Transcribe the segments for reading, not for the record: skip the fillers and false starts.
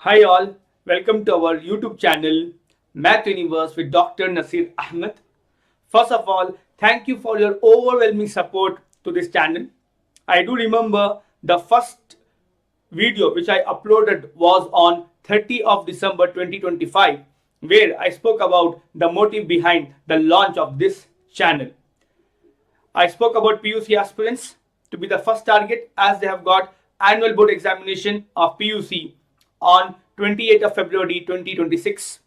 Hi all, welcome to our YouTube channel Math Universe with Dr. Naseer Ahmed. First of all, thank you for your overwhelming support to this channel. I do remember the first video which I uploaded was on 30th of December 2025, where I spoke about the motive behind the launch of this channel. I spoke about PUC aspirants to be the first target as they have got annual board examination of PUC on 28th of February 2026.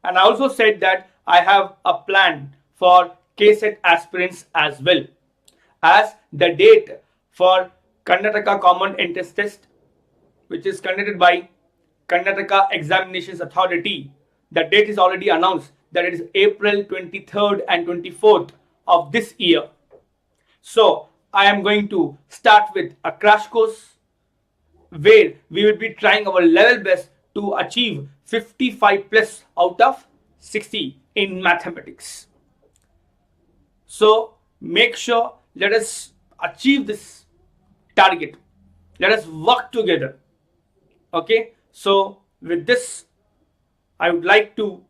And I also said that I have a plan for Kcet aspirants as well, as the date for Karnataka Common Entrance Test, which is conducted by Karnataka Examinations Authority, the date is already announced that it is April 23rd and 24th of this year. So I am going to start with a crash course where we will be trying our level best to achieve 55 plus out of 60 in mathematics. So make sure, let us achieve this target. Let us work together. Okay, so with this, I would like to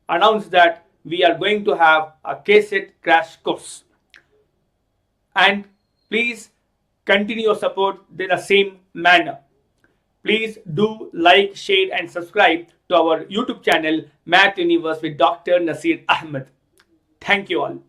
announce that we are going to have a Kcet crash course. And please continue your support in the same manner. Please do like, share, and subscribe to our YouTube channel Math Universe with Dr. Naseer Ahmed. Thank you all.